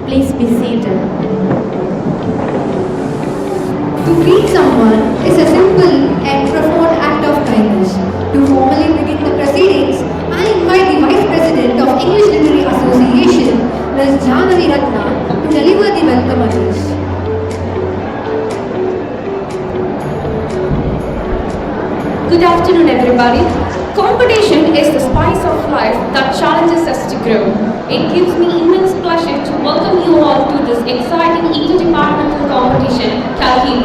Please be seated. To greet someone is a simple and profound act of kindness. To formally begin the proceedings, I invite the Vice President of English Literary Association, Ms. Janani Ratna, to deliver the welcome address. Good afternoon, everybody. Competition is the spice of life that challenges us to grow. It gives me immense pleasure to welcome you all to this exciting interdepartmental competition, Cali.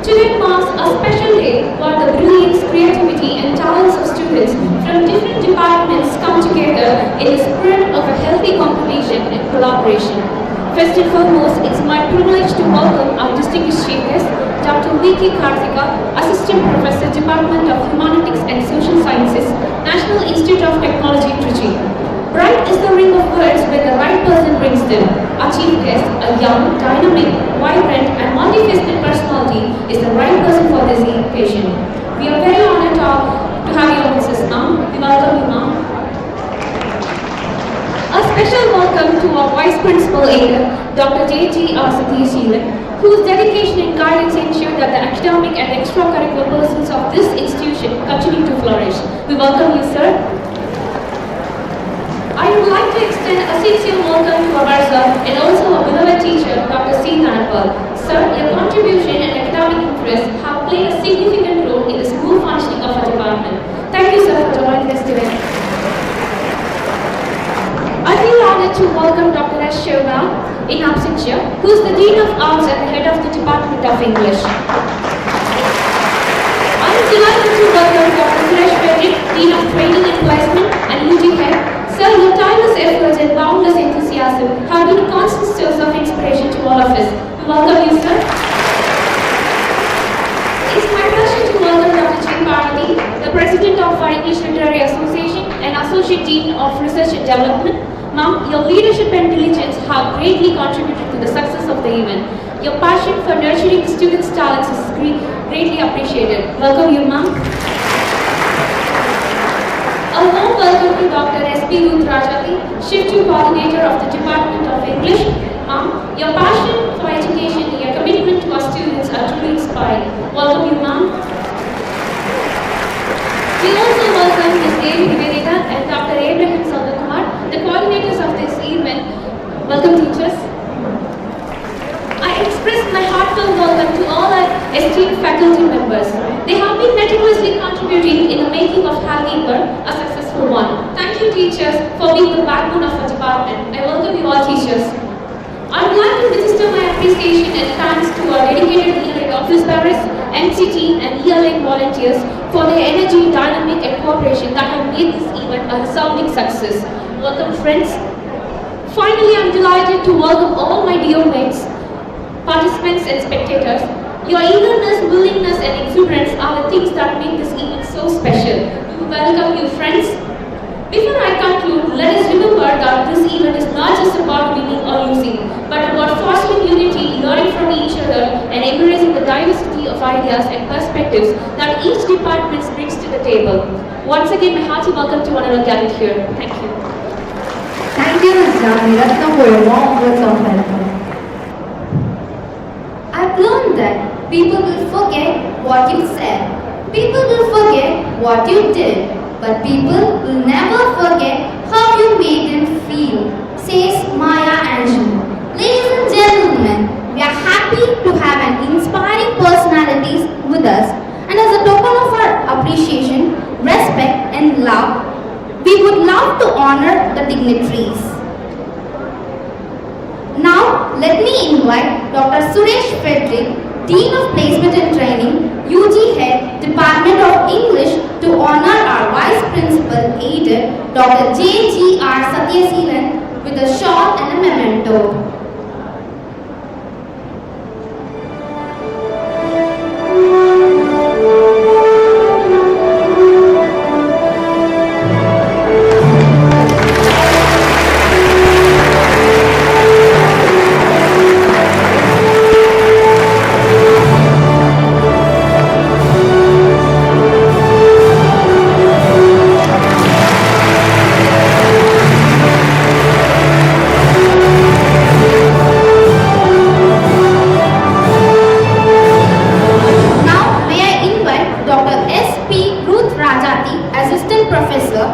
Today marks a special day where the brilliance, creativity and talents of students from different departments come together in the spirit of a healthy competition and collaboration. First and foremost, it's my privilege to welcome our distinguished chief guest, Dr. V.K. Karthika, Assistant Professor, Department of Humanities and Social Sciences, National Institute of Technology, Trichy. Bright is the ring of words when the right person brings them. Our chief guest, a young, dynamic, vibrant and multifaceted personality, is the right person for this occasion. We are very honored to have you on Mrs. We welcome you, ma'am. A special welcome to our Vice Principal Aider, Dr. J.G.R. Satheeshilan, whose dedication and guidance ensure that the academic and extracurricular pursuits of this institution continue to flourish. We welcome you, sir. I would like to extend a sincere welcome to our sir and also our beloved teacher, Dr. C. Nanapal. Sir, your contribution and academic interests have played a significant role in the smooth functioning of our department. Thank you, sir, for joining us today. I feel honored to welcome Dr. S. Shiva in absentia, who is the Dean of Arts and the head of the Department of English. I am delighted to welcome Dr. Suresh Frederick, Dean of Training and Placement and UG Head. Sir, your tireless efforts and boundless enthusiasm have been a constant source of inspiration to all of us. We welcome you, sir. It's my pleasure to welcome Dr. J. Parvati, the President of our English Literary Association and Associate Dean of Research and Development. Ma'am, your leadership and diligence have greatly contributed to the success of the event. Your passion for nurturing the students' talents is greatly appreciated. Welcome you, ma'am. A warm welcome to Dr. S.P. Ruth Rajati, Shift 2 Coordinator of the Department of English. Ma'am, your passion for education and your commitment to our students are truly inspiring. Welcome you, ma'am. We also welcome Ms. Devi Nivedita and Dr. Abraham Saudakumar, the coordinators of this event. Welcome, teachers. I express my heartfelt welcome to all our esteemed faculty members. They have been meticulously contributing in the making of Haliber a successful one. Thank you, teachers, for being the backbone of our department. I welcome you all, teachers. I would like to register my appreciation and thanks to our dedicated ELA office bearers, MC team and ELA volunteers for their energy, dynamic and cooperation that have made this event a resounding success. Welcome, friends. Finally, I'm delighted to welcome all my dear mates, participants and spectators. Your eagerness, willingness and exuberance are the things that make this event so special. We welcome you, friends. Before I conclude, let us remember that this event is not just about winning or losing, but about fostering unity, learning from each other, and embracing the diversity of ideas and perspectives that each department brings to the table. Once again, my hearty welcome to one and all gathered here. Thank you. Thank you, Ms. Janani Ratna, for your warm words of welcome. I've learned that people will forget what you said. People will forget what you did. But people will never forget how you made them feel, says Maya Angelou. Ladies and gentlemen, we are happy to have an inspiring personalities with us, and as a token of our appreciation, respect and love, we would love to honor the dignitaries. Now, let me invite Dr. Suresh Frederick, Dean of Placement Recruit and Training, UG Head, Department of English, to honor our Vice Principal Aide, Dr. J.G.R. Satyasilan, with a short and a memento.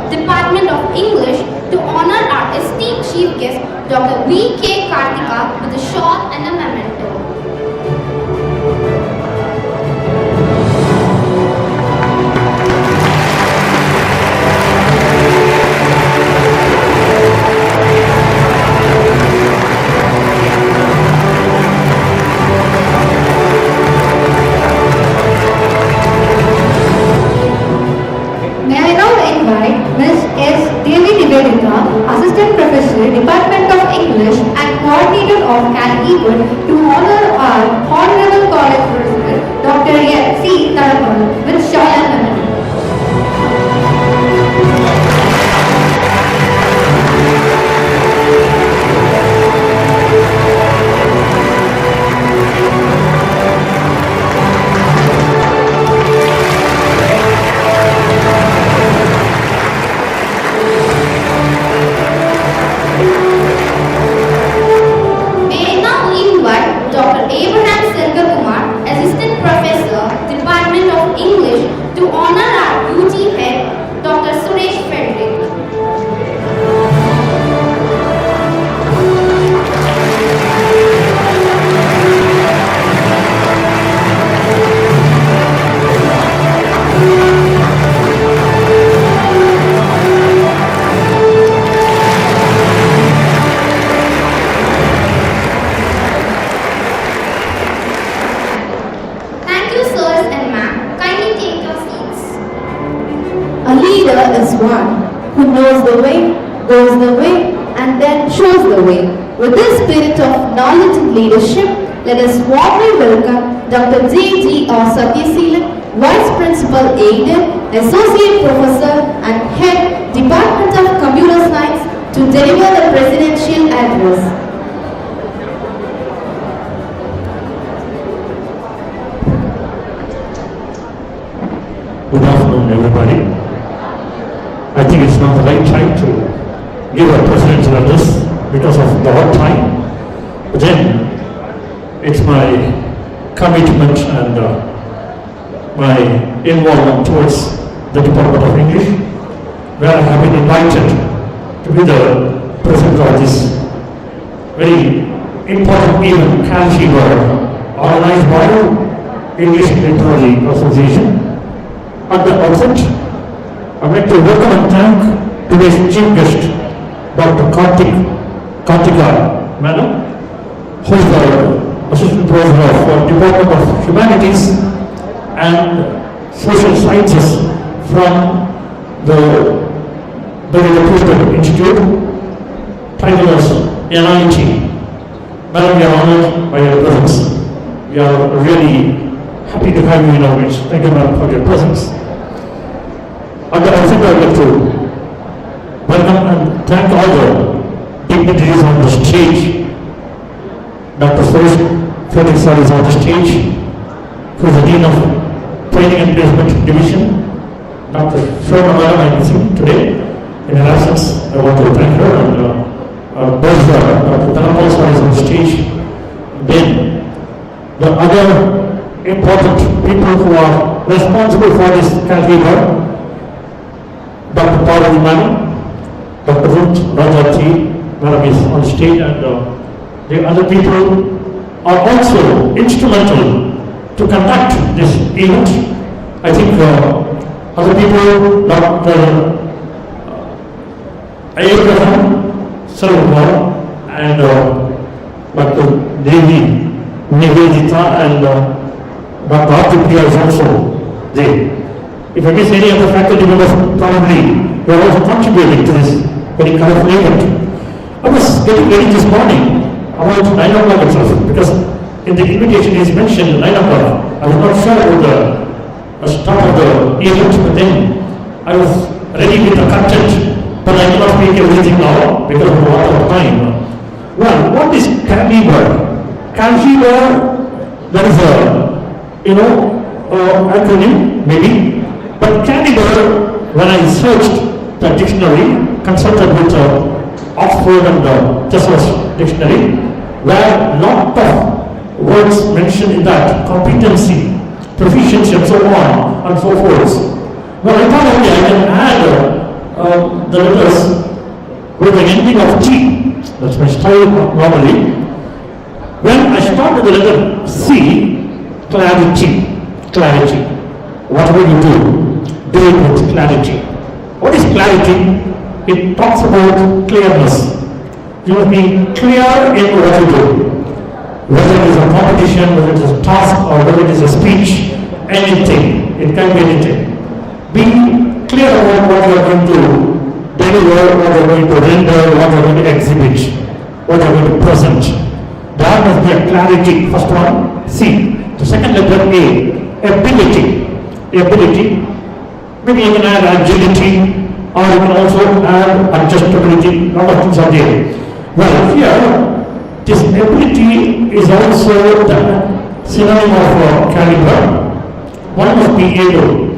Department of English, to honor our esteemed chief guest, Dr. V.K. Karthika, with a short and a memento. Assistant Professor, Department of English and Coordinator of Cali, to honor our Honorable College President, Dr. C. Tarapan, with short and memento. To honor our UG Head, Dr. Suresh Frederick. Thank you, sirs and ma'am. Kindly take your seats. A leader is one who knows the way, goes the way, and then shows the way. With this spirit of knowledge and leadership, let us warmly welcome Dr. J.G.R. Satyasilan, Vice Principal Aide, Associate Professor and Head, Department of Computer Science, to deliver the Presidential Address. Good afternoon, everybody. I think it's not the right time to give a presidential address because of the hot time. But then, it's my commitment and my involvement towards the Department of English, where I have been invited to be the president of this very important event, Cali, organized by English Literary Association. At the outset, I'd like to welcome and thank today's chief guest, Dr. Karthika Madam, who is the Assistant Professor of Department of Humanities and Social Sciences from the very reputed institute, titled as NIT. Madam, we are honored by your presence. We are really happy to have you in our midst. Thank you, Madam, for your presence. At the outset, I would like to welcome and thank all the dignitaries on the stage. Dr. Suresh Frederick sir is on the stage, who is the Dean of Training and Placement Division. Dr. Shona Madam, I can see today. In her absence, I want to thank her, and both Dr. Dhanapal sir is on the stage. Then, the other important people who are responsible for this Cali, Dr. Parvati Madam, Dr. Ruth Rajati Madam is on stage, and the other people are also instrumental to conduct this event. I think other people, Dr. Abraham Sarwar and Dr. Devi Nivedita and Dr. Arthur is also there. If I miss any other faculty members, probably you are also contributing to this very colorful event. I was getting ready this morning about 9 o'clock itself, because in the invitation is mentioned 9 o'clock. I was not sure about the start of the event, but then I was ready with the content, but I cannot speak everything now because of a lot of time. Well, what is caliber? Caliber, that is a, acronym maybe. But caliber, when I searched the dictionary, consulted with Oxford and Thesaurus dictionary, where lot of words mentioned in that, competency, proficiency and so on and so forth. Well, I thought only I can add the letters with the ending of T. That's my style normally. When I start with the letter C, clarity. Clarity. Whatever you do it with clarity. What is clarity? It talks about clearness. You must be clear in what you do. Whether it is a competition, whether it is a task, or whether it is a speech, anything. It can be anything. Be clear about what you are going to deliver, what you are going to render, what you are going to exhibit, what you are going to present. There must be a clarity. First one, C. The second letter, A. Ability. Ability. Maybe you can add agility, or you can also add adjustability. A lot of things are there. Well, here, this ability is also the synonym of caliber. One must be able.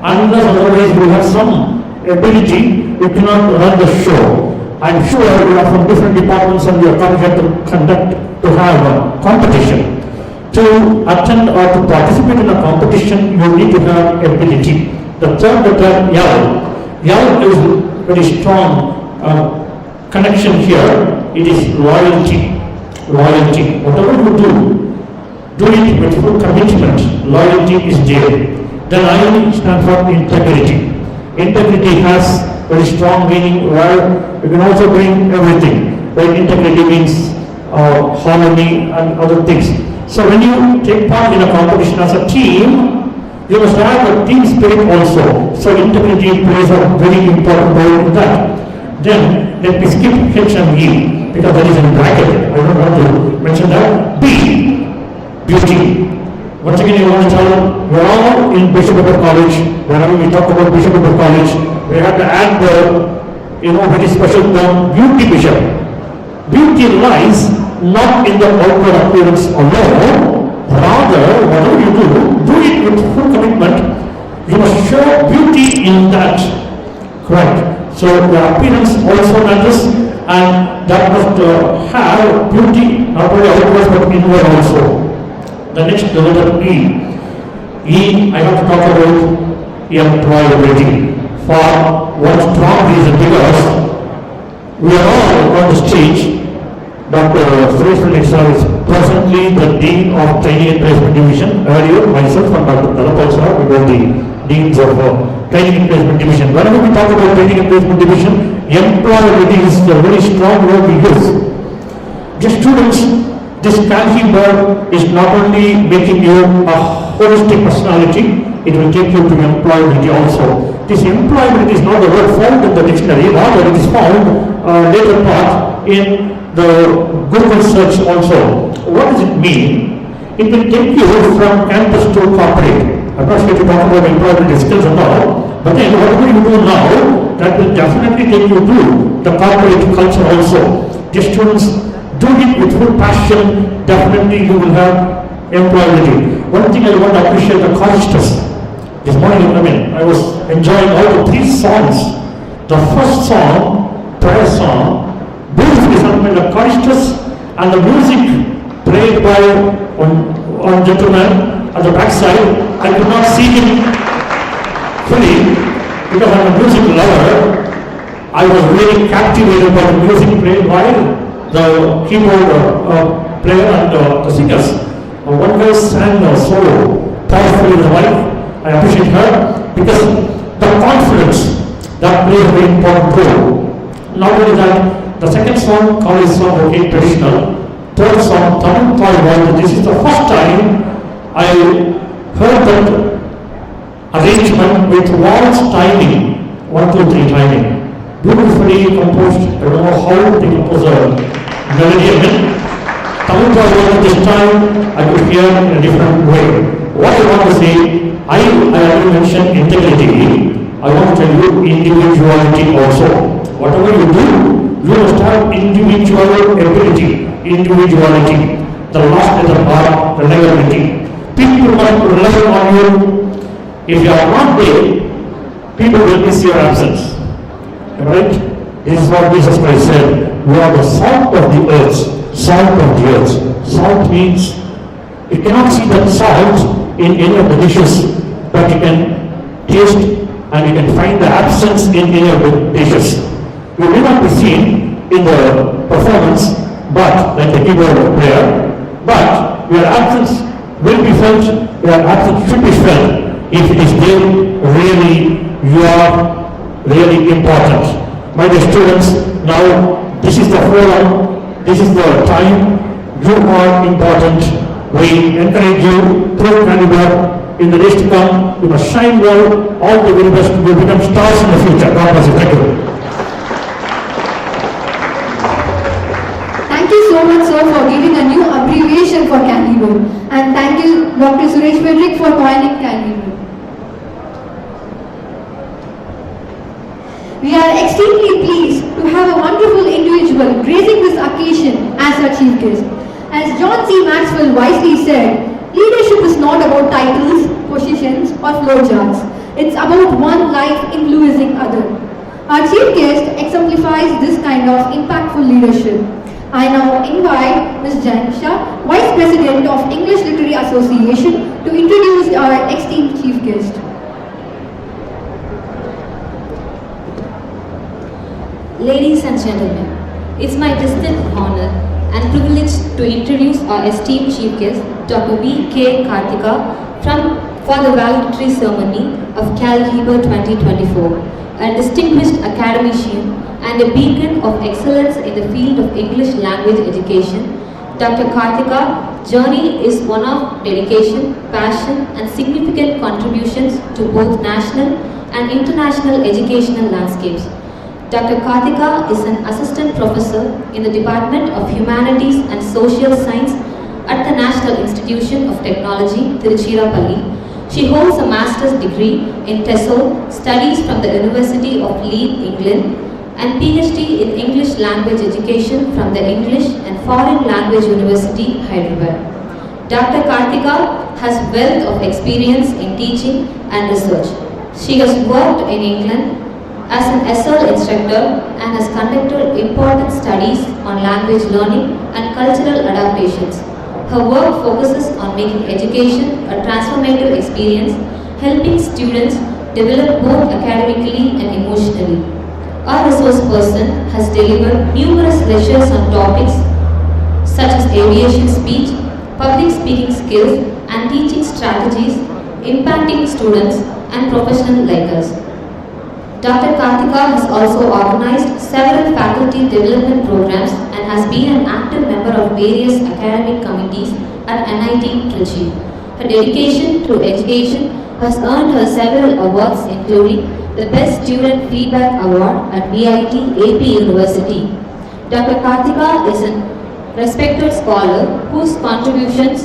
Unless otherwise you have some ability, you cannot run the show. I'm sure you are from different departments and you are coming here to have a competition. To attend or to participate in a competition, you need to have ability. The third letter, L. L is very strong connection here. It is loyalty. Loyalty. Whatever you do it with full commitment. Loyalty is there. Then I stand for integrity. Integrity has very strong meaning where you can also bring everything. Right? Integrity means harmony and other things. So when you take part in a competition as a team, you must have a team spirit also. So integrity plays a very important role in that. Then let me skip H and E because that is in bracket. I don't want to mention that. B, beauty. Once again, you want to tell, we're all in Bishop Edward College. Whenever we talk about Bishop Edward College, we have to add the, very special term, beauty bishop. Beauty lies not in the outward appearance alone, rather, whatever you do it with full commitment. You must show beauty in that. Correct. So the appearance also matters, and that must have beauty, not only outward but inward also. The next, the letter E. E, I have to talk about employability for one strong reason, because we are all on the stage. Dr. Suresh Pillai is presently the Dean of Training and Placement Division. Earlier, myself and Dr. Dalapal sir, we were the Deans of Training and Placement Division. Whenever we talk about Training and Placement Division, employability is a very strong word we use. Just students, this caliber is not only making you a holistic personality, it will take you to employability also. This employability is not the word found in the dictionary, rather it is found later part in the Google search also. What does it mean? It will take you from campus to corporate. I'm not sure to talk about employability skills and all, but then whatever you do now, that will definitely take you to the corporate culture also. The students do it with full passion, definitely you will have employability. One thing I want to appreciate the choristers. This morning, I was enjoying all the 3 songs. The first song, prayer song, beautifully sung by the choristers, and the music played by one gentleman at the backside. I could not see him fully because I'm a music lover. I was really captivated by the music played by the keyboard player and the singers. One girl sang so powerfully with the mic. I appreciate her because the confidence that plays a very important role. Not only that, the second song, college song, okay, traditional. Third song, Tamil Toy World. This is the first time I instrument with waltz timing, 1, 2, 3 timing. Beautifully composed. I don't know how the composer melody. Coming to our work this time, I could hear in a different way. What I want to say, I already mentioned integrity. I want to tell you individuality also. Whatever you do, you must have individual ability, individuality. The last letter bar, reliability. People must rely on you. If you are not there, people will miss your absence. Right? This is what Jesus Christ said. You are the salt of the earth. Salt of the earth. Salt means you cannot see that salt in any of the dishes, but you can taste and you can find the absence in any of the dishes. You may not be seen in the performance, but like the keyboard player, but your absence will be felt, your absence should be felt. If it is there, really, you are really important. My dear students, now this is the forum, this is the time, you are important. We encourage you through caliber. In the days to come, you must shine well, all the very best, you will become stars in the future. God bless you. Thank you. Thank you so much, sir, for giving a new abbreviation for Caliber. And thank you, Dr. Suresh Frederick, for coining Caliber. We are extremely pleased to have a wonderful individual gracing this occasion as our chief guest. As John C. Maxwell wisely said, leadership is not about titles, positions, or flowcharts. It's about one life influencing other. Our chief guest exemplifies this kind of impactful leadership. I now invite Ms. Janisha, Vice President of English Literary Association, to introduce our esteemed chief guest. Ladies and gentlemen, it's my distinct honor and privilege to introduce our esteemed chief guest, Dr. V.K. Karthika, for the valedictory ceremony of Cali 2024, a distinguished academician and a beacon of excellence in the field of English language education. Dr. Karthika's journey is one of dedication, passion, and significant contributions to both national and international educational landscapes. Dr. Karthika is an assistant professor in the Department of Humanities and Social Science at the National Institution of Technology, Tiruchirappalli. She holds a master's degree in TESOL, studies from the University of Leeds, England, and PhD in English Language Education from the English and Foreign Language University, Hyderabad. Dr. Karthika has wealth of experience in teaching and research. She has worked in England as an SL instructor and has conducted important studies on language learning and cultural adaptations. Her work focuses on making education a transformative experience, helping students develop both academically and emotionally. Our resource person has delivered numerous lectures on topics such as aviation speech, public speaking skills, and teaching strategies, impacting students and professionals like us. Dr. Karthika has also organized several faculty development programs and has been an active member of various academic committees at NIT Trichy. Her dedication to education has earned her several awards, including the Best Student Feedback Award at VIT AP University. Dr. Karthika is a respected scholar whose contributions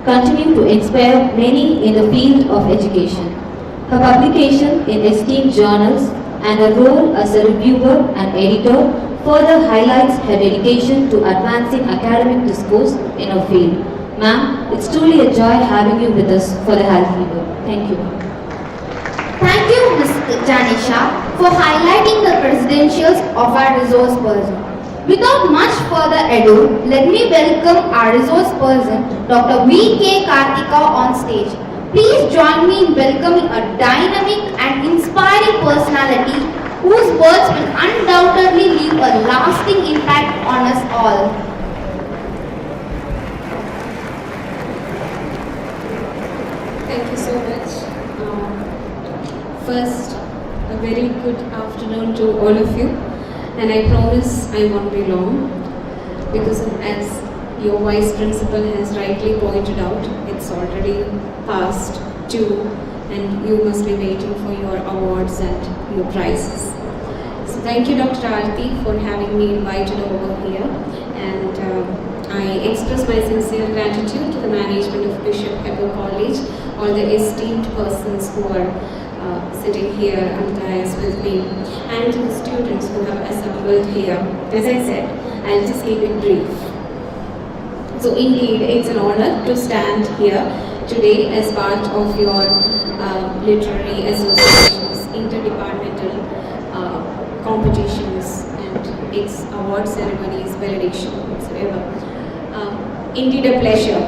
continue to inspire many in the field of education. Her publication in esteemed journals and her role as a reviewer and editor further highlights her dedication to advancing academic discourse in her field. Ma'am, it's truly a joy having you with us for the Housekeeper. Thank you. Thank you, Ms. Janisha, for highlighting the credentials of our resource person. Without much further ado, let me welcome our resource person, Dr. V.K. Karthika, on stage. Please join me in welcoming a dynamic and inspiring personality whose words will undoubtedly leave a lasting impact on us all. Thank you so much. First, a very good afternoon to all of you, and I promise I won't be long because as your Vice Principal has rightly pointed out, it's already past 2 and you must be waiting for your awards and your prizes. So thank you, Dr. Aarti, for having me invited over here, and I express my sincere gratitude to the management of Bishop Heber College, all the esteemed persons who are sitting here on the dais with me, and to the students who have assembled here. As I said, I'll just keep it brief. So indeed, it's an honor to stand here today as part of your literary associations, interdepartmental competitions, and its award ceremonies, validation, whatsoever. Indeed a pleasure.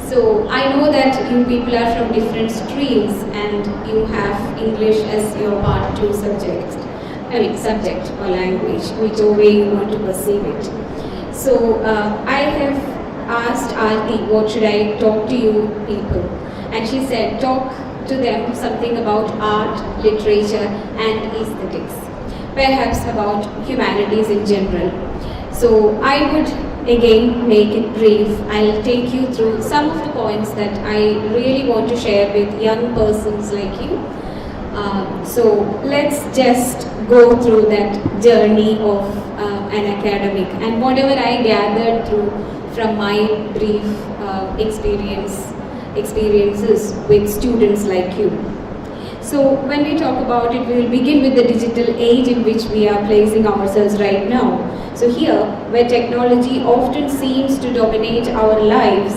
So I know that you people are from different streams and you have English as your part 2 subject. Subject or language, whichever way you want to perceive it. So I have asked Aarti, what should I talk to you people? And she said, talk to them something about art, literature and aesthetics. Perhaps about humanities in general. So I would again make it brief. I'll take you through some of the points that I really want to share with young persons like you. So let's just go through that journey of an academic and whatever I gathered through from my brief experiences with students like you. So when we talk about it, we will begin with the digital age in which we are placing ourselves right now. So here, where technology often seems to dominate our lives,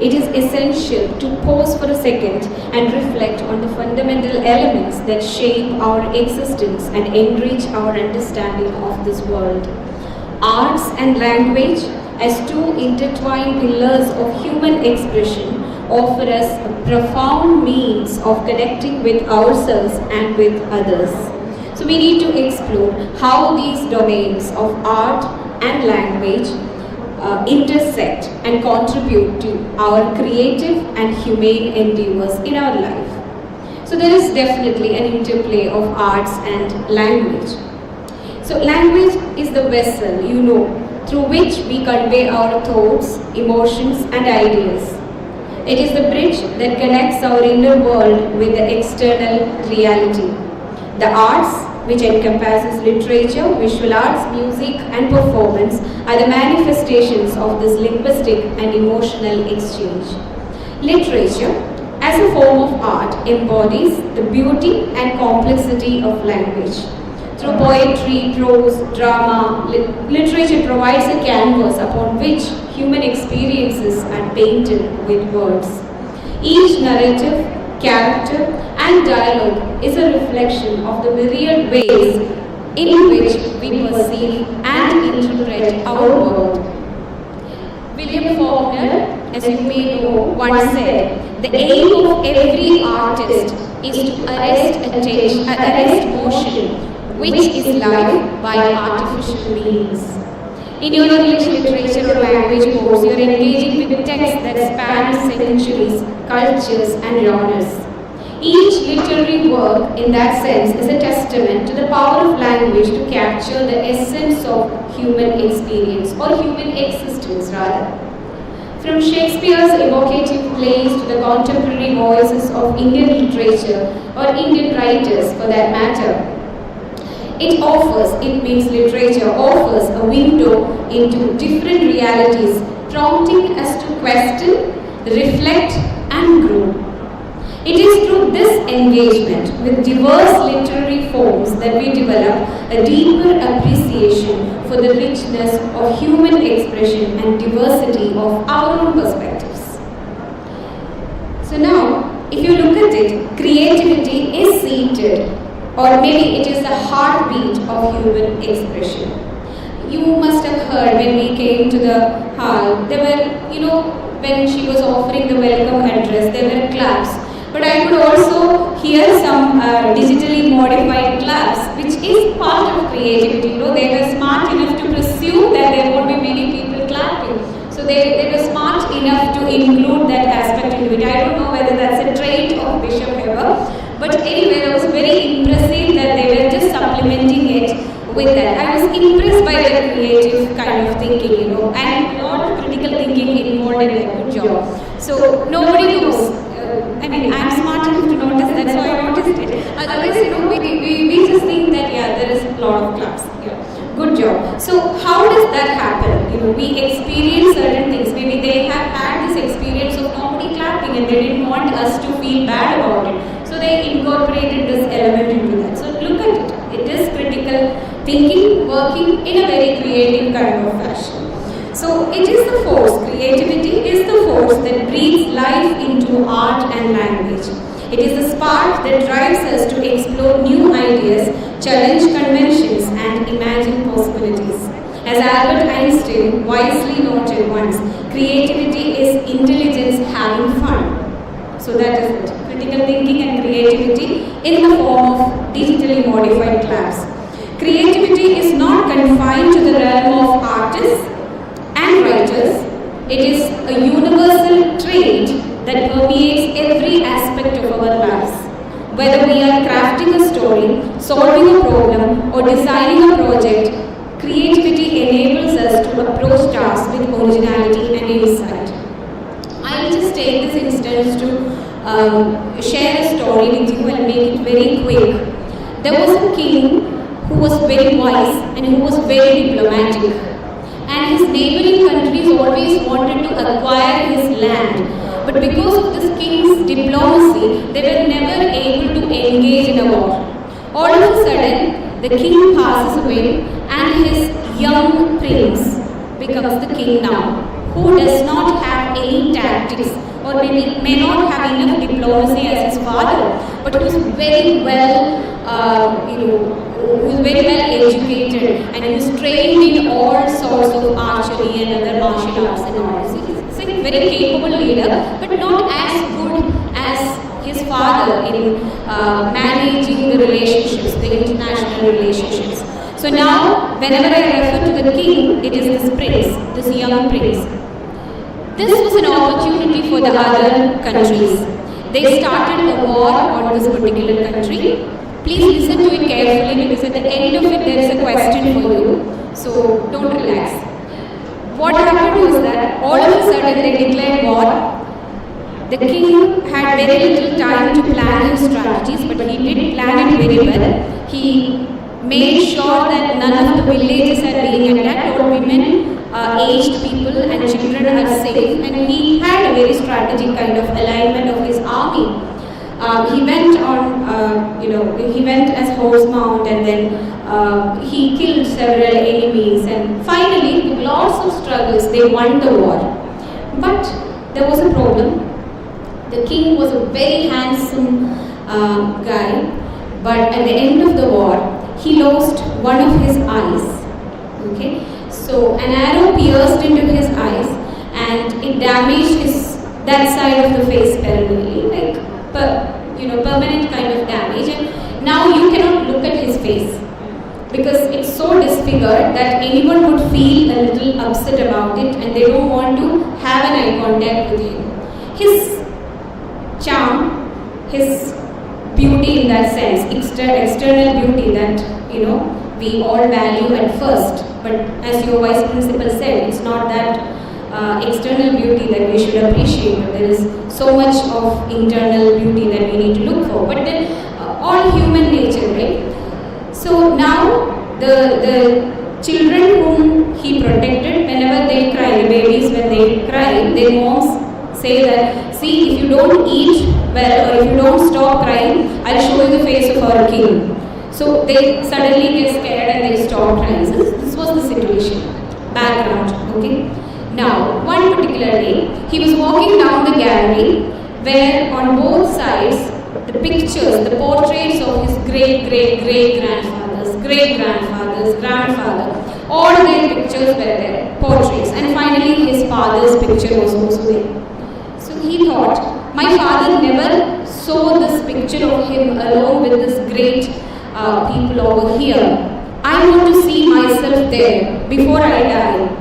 it is essential to pause for a second and reflect on the fundamental elements that shape our existence and enrich our understanding of this world. Arts and language, as two intertwined pillars of human expression, offer us a profound means of connecting with ourselves and with others. So we need to explore how these domains of art and language intersect and contribute to our creative and humane endeavors in our life. So there is definitely an interplay of arts and language. So language is the vessel, through which we convey our thoughts, emotions and ideas. It is the bridge that connects our inner world with the external reality. The arts, which encompasses literature, visual arts, music and performance, are the manifestations of this linguistic and emotional exchange. Literature, as a form of art, embodies the beauty and complexity of language. Through poetry, prose, drama, literature provides a canvas upon which human experiences are painted with words. Each narrative, character and dialogue is a reflection of the myriad ways in which we perceive and interpret our world. William Faulkner, as you may know, once said, the aim of every artist is to arrest motion, which is life by artificial means. In your English literature or language course, you are engaging with texts that span centuries, cultures and genres. Each literary work, in that sense, is a testament to the power of language to capture the essence of human experience, or human existence rather. From Shakespeare's evocative plays to the contemporary voices of Indian literature, or Indian writers for that matter, literature offers a window into different realities, prompting us to question, reflect and grow. It is through this engagement with diverse literary forms that we develop a deeper appreciation for the richness of human expression and diversity of our own perspectives. So now, if you look at it, creativity is seated, or maybe it is the heartbeat of human expression. You must have heard when we came to the hall, there were, when she was offering the welcome address, there were claps. But I could also hear some digitally modified claps, which is part of creativity. They were smart enough to presume that there won't be many people clapping. So they were smart enough to include that aspect into it. I don't know whether that's a trait of Bishop Heber. But anyway, I was very impressive that they were just supplementing it with that. I was impressed by their creative kind of thinking, and a lot of critical thinking involved in their good job. So nobody knows. I'm smart They didn't want us to feel bad about it. So they incorporated this element into that. So look at it. It is critical thinking working in a very creative kind of fashion. So it is the force, creativity is the force that breathes life into art and language. It is the spark that drives us to explore new ideas, challenge conventions and imagine possibilities. As Albert Einstein wisely noted once, creativity is intelligence having fun. So that is it. Critical thinking and creativity in the form of digitally modified class. Creativity is not confined to the realm of artists and writers. It is a universal trait that permeates every aspect of our lives. Whether we are crafting a story, solving a problem, or designing a project, creativity enables us to approach tasks with originality and insight. I will just take this instance to share a story with you and make it very quick. There was a king who was very wise and who was very diplomatic. And his neighboring countries always wanted to acquire his land. But because of this king's diplomacy, they were never able to engage in a war. All of a sudden, the king passes away and his young prince becomes the king now, who does not have any tactics or maybe may not have enough diplomacy as his father, but who is very well, who is very well educated and who is trained in all sorts of archery and other martial arts and all. So he's a very capable leader, but not as good as his father in managing the relationships, the international relationships. So now, whenever I refer to the king, it is this prince, this young prince. This was an opportunity for the other countries. They started a war on this particular country. Please listen to it carefully because at the end of it there is a question for you. So don't relax. What happened was that all of a sudden they declared war. The king had very little time to plan his strategies, but he did plan it very well. He made sure that none of the villages are being attacked, all women, aged people and children are safe, and he had a very strategic kind of alignment of his army. He went on, he went as horse mount, and then he killed several enemies, and finally, with lots of struggles, they won the war. But there was a problem. The king was a very handsome guy, but at the end of the war, he lost one of his eyes. Okay, so an arrow pierced into his eyes, and it damaged that side of the face permanently, like permanent kind of damage. And now you cannot look at his face because it's so disfigured that anyone would feel a little upset about it, and they don't want to have an eye contact with him. His charm, his beauty in that sense, external beauty that we all value at first, but as your vice principal said, it's not that external beauty that we should appreciate, but there is so much of internal beauty that we need to look for. But then all human nature, right? So now the children whom he protected, whenever they cry, babies when they cry, their moms say that, see, if you don't eat well or if you don't stop crying, I'll show you the face of our king. So they suddenly get scared and they stop crying. So this was the situation. Background, okay? Now, one particular day, he was walking down the gallery where on both sides, the pictures, the portraits of his great-great-great-grandfathers, great-grandfathers, grandfather, all their pictures were there, portraits. And finally, his father's picture was also there. So he thought, my father never saw this picture of him alone with this great people over here. I want to see myself there before I die.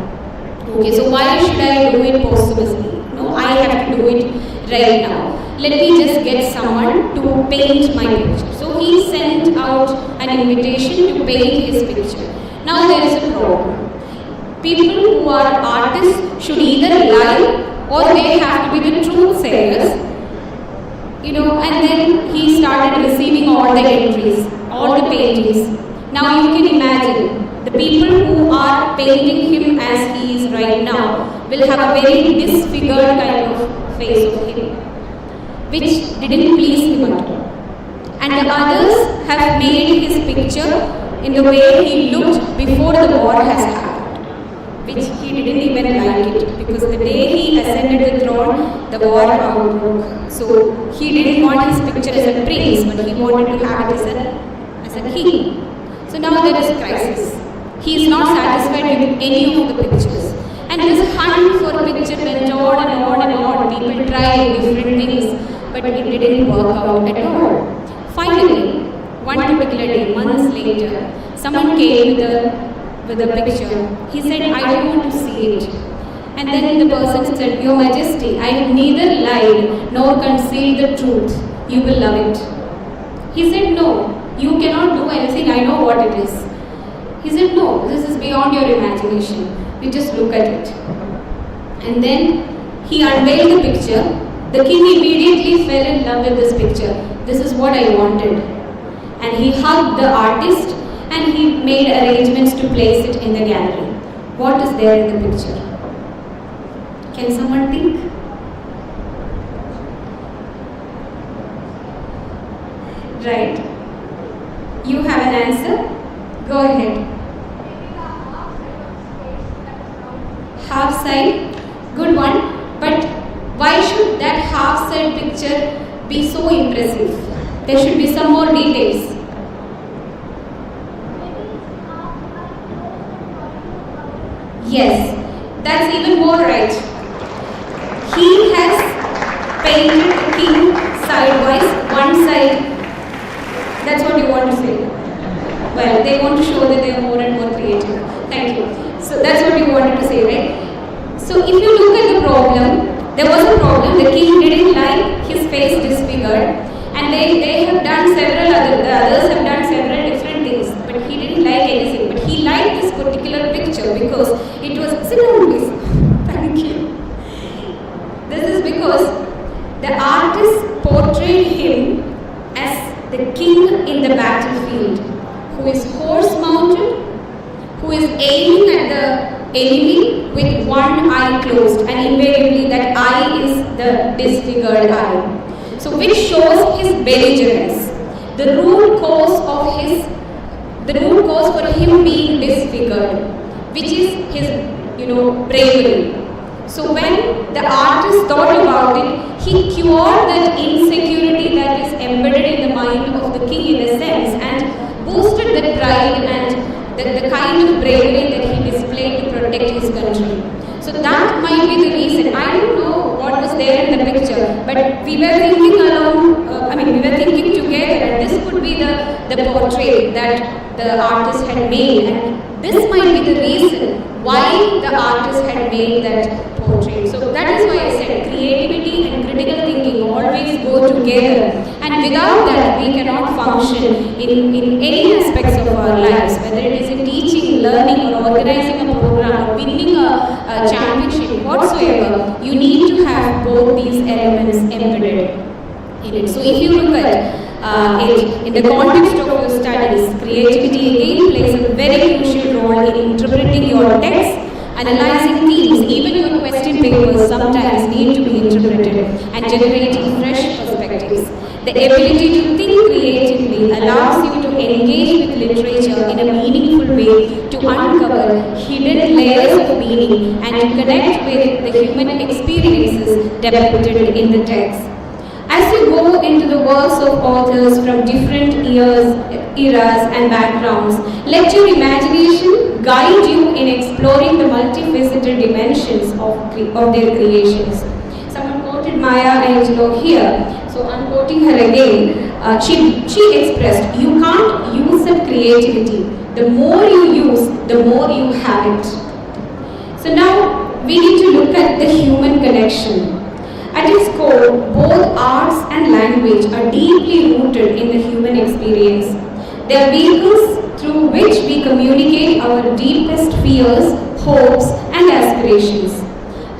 Okay, so why should I do it posthumously? No, I have to do it right now. Let me just get someone to paint my picture. So he sent out an invitation to paint his picture. Now there is a problem. People who are artists should either lie or they have to be the truth sayers. And then he started receiving all the entries, all the paintings. Now you can imagine, the people who are painting him as he is right now will have a very disfigured kind of face of him. which didn't please him at all. And the others have made his picture in the way he looked before the war has happened, which he didn't even like it, because the day he ascended the throne, the war outbroke. So he didn't want his picture as a prince, but he wanted to have it as a king. So now there is a crisis. He is not satisfied with any of the pictures. And this hunt for a picture went on and on and on. People tried different things, but it didn't work out at all. Finally, one particular day, months later, someone came with a picture. He said, I don't want to see it. And then the person said, Your Majesty, I have neither lied nor concealed the truth. You will love it. He said, No, you cannot do anything. I know what it is. He said, No, this is beyond your imagination. You just look at it. And then he unveiled the picture. The king immediately fell in love with this picture. This is what I wanted. And he hugged the artist and he made arrangements to place it in the gallery. What is there in the picture? Can someone think? Right. You have an answer? Go ahead. Half side, good one. But why should that half side picture be so impressive? There should be some more details. Yes, that's even more right. He has painted the king sidewise, one side. That's what you want to say. Well, they want to show that they are more and more creative. Thank you. So that's what you wanted to say, right? So if you look at the problem, there was a problem. The king didn't like his face disfigured, and they have done several the others have done several different things, but he didn't like anything. But he liked this particular picture because it was thank you. This is because the artist portrayed him as the king in the battlefield, who is horse-mounted, who is aiming at the enemy with one eye closed, and invariably that eye is the disfigured eye. So which shows his belligerence. The root cause for him being disfigured, which is his bravery. So when the artist thought about it, he cured that insecurity that is embedded in the mind of the king in a sense, and boosted the pride and the kind of bravery that he displayed to protect his country. So that might be the reason. I don't know what was there in the picture, but we were thinking along, we were thinking together, and this could be the portrait that the artist had made, and this might be the reason why the artist had made that portrait. So that is why I said creativity and critical thinking always go together, and without that we cannot function in any aspects of our lives, whether it is in teaching, learning, or organizing a program, or winning a championship, whatsoever. You need to have both these elements embedded in it. So if you look at it in the context of your studies, creativity again plays a very crucial role in interpreting your text, analyzing themes. Even your question papers sometimes need to be interpreted, and generating fresh perspectives. The ability to think creatively allows you to engage with literature in a meaningful way, to uncover hidden layers of meaning, and to connect with the human experiences depicted in the text. As you go into the works of authors from different eras and backgrounds, let your imagination guide you in exploring the multifaceted dimensions of their creations. Someone quoted Maya Angelou here, so I'm quoting her again. She expressed, you can't use that creativity. The more you use, the more you have it. So now we need to look at the human connection. At its core, both arts and language are deeply rooted in the human experience. They are vehicles through which we communicate our deepest fears, hopes, and aspirations.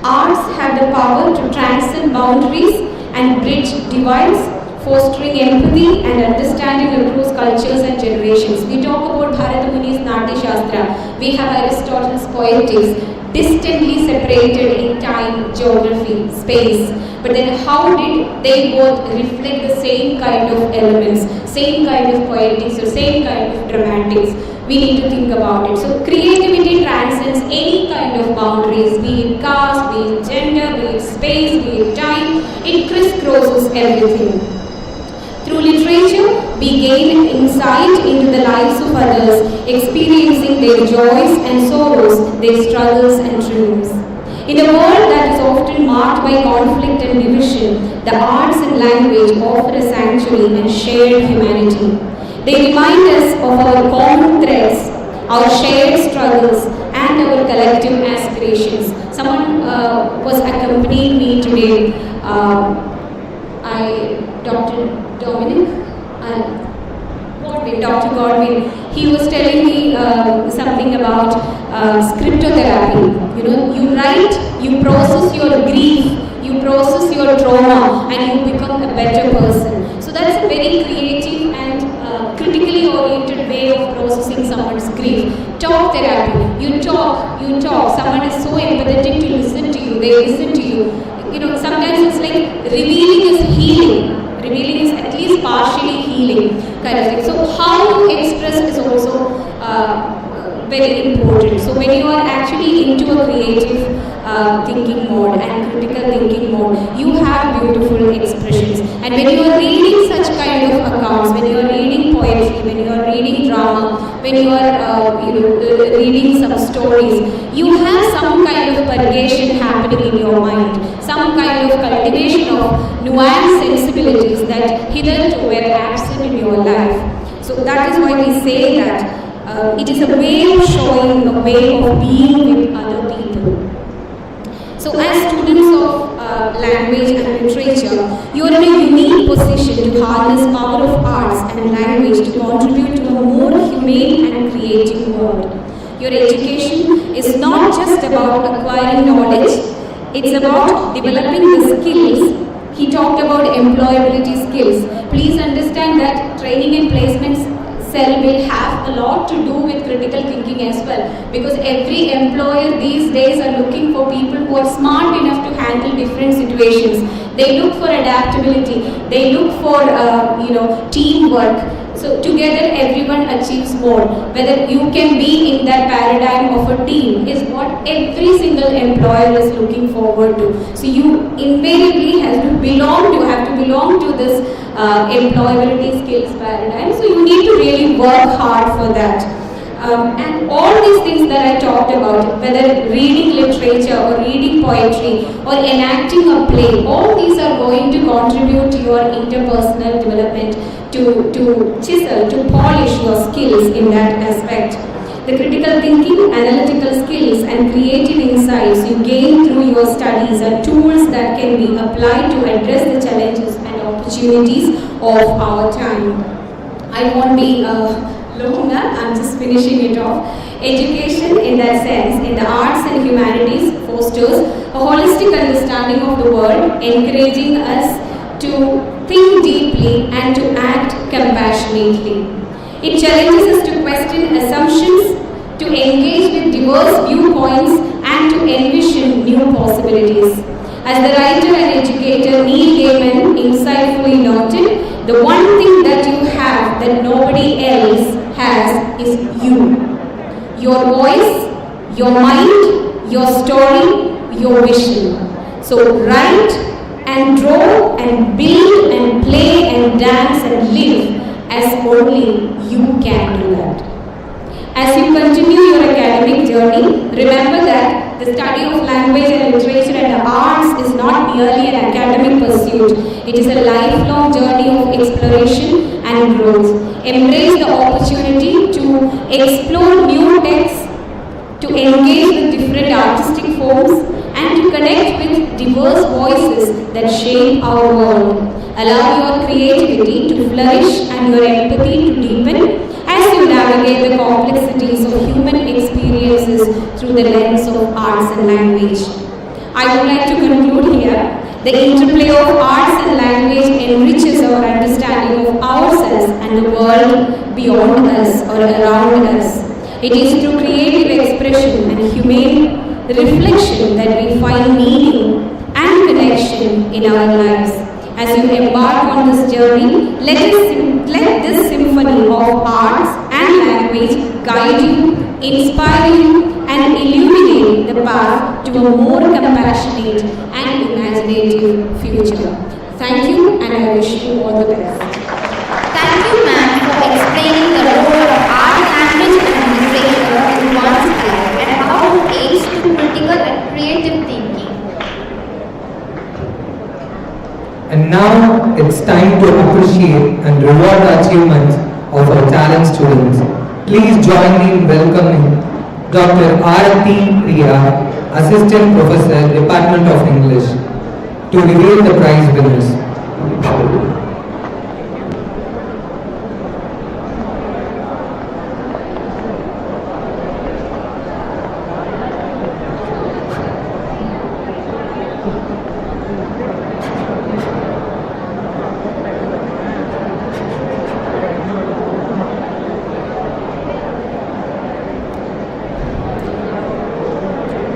Arts have the power to transcend boundaries and bridge divides, fostering empathy and understanding across cultures and generations. We talk about Bharata Muni's Natya Shastra. We have Aristotle's Poetics. distantly separated in time, geography, space. But then how did they both reflect the same kind of elements, same kind of poetics or same kind of dramatics? We need to think about it. So creativity transcends any kind of boundaries, be it caste, be it gender, be it space, be it time. It crisscrosses everything. Through literature, we gain insight into the lives of others, experiencing their joys and sorrows, their struggles and triumphs. In a world that is often marked by conflict and division, the arts and language offer a sanctuary and shared humanity. They remind us of our common threads, our shared struggles, and our collective aspirations. Someone was accompanying me today. Dr. Dominic, Dr. Godwin, he was telling me something about scriptotherapy. You know, you write, you process your grief, you process your trauma, and you become a better person. So that's a very creative and critically oriented way of processing someone's grief. Talk therapy, you talk. Someone is so empathetic to listen to you, they listen to you. You know, sometimes it's like revealing is healing. Revealing is at least partially healing kind of thing. So how you express is also very important. So when you are actually into a creative thinking mode and critical thinking mode, you have beautiful expressions. And when you are reading such kind of accounts, when you are reading poetry, when you are reading drama, when you are reading some stories, you have some kind of purgation happening in your mind, some kind of cultivation of nuanced sensibilities that hitherto were absent in your life. So that is why we say that it is a way of showing, a way of being with other people. So as students of language and literature, you are in a unique position to harness power of arts and language to contribute to a more humane and creative world. Your education is not just about acquiring knowledge, it's about developing the skills. He talked about employability skills. Please understand that training and placements cell will have a lot to do with critical thinking as well, because every employer these days are looking for people who are smart enough to handle different situations. They look for adaptability, they look for teamwork. So together everyone achieves more. Whether you can be in that paradigm of a team is what every single employer is looking forward to. So you invariably have to belong to this employability skills paradigm. So you need to really work hard for that. And all these things that I talked about, whether reading literature or reading poetry or enacting a play, all these are going to contribute to your interpersonal development, to chisel, to polish your skills in that aspect. The critical thinking, analytical skills and creative insights you gain through your studies are tools that can be applied to address the challenges and opportunities of our time. I won't be longer, I'm just finishing it off. Education in that sense, in the arts and humanities, fosters a holistic understanding of the world, encouraging us to think deeply and to act compassionately. It challenges us to question assumptions, to engage with diverse viewpoints, and to envision new possibilities. As the writer and educator Neil Gaiman insightfully noted, the one thing that you have that nobody else has is you. Your voice, your mind, your story, your vision. So write and draw and build and play and dance and live as only you can do that. As you continue your academic journey, remember that the study of language and literature and the arts is not merely an academic pursuit. It is a lifelong journey of exploration and growth. Embrace the opportunity to explore new texts, to engage with different artistic forms, and to connect with diverse voices that shape our world. Allow your creativity to flourish and your empathy to deepen as you navigate the complexities of human experiences through the lens of arts and language. I would like to conclude here. The interplay of arts and language enriches our understanding of ourselves and the world beyond us or around us. It is through creative expression and humane reflection that we find meaning and connection in our lives. As you embark on this journey, let this symphony of arts and language guide you, inspire you, and illuminate the path to a more compassionate and imaginative future. Thank you, and I wish you all the best. Thank you, ma'am, for explaining the role of art, language, and literature in one's life and how it aids to critical and creative thinking. And now it's time to appreciate and reward the achievements of our talent students. Please join me in welcoming Dr. R.P. Priya, Assistant Professor, Department of English, to reveal the prize winners.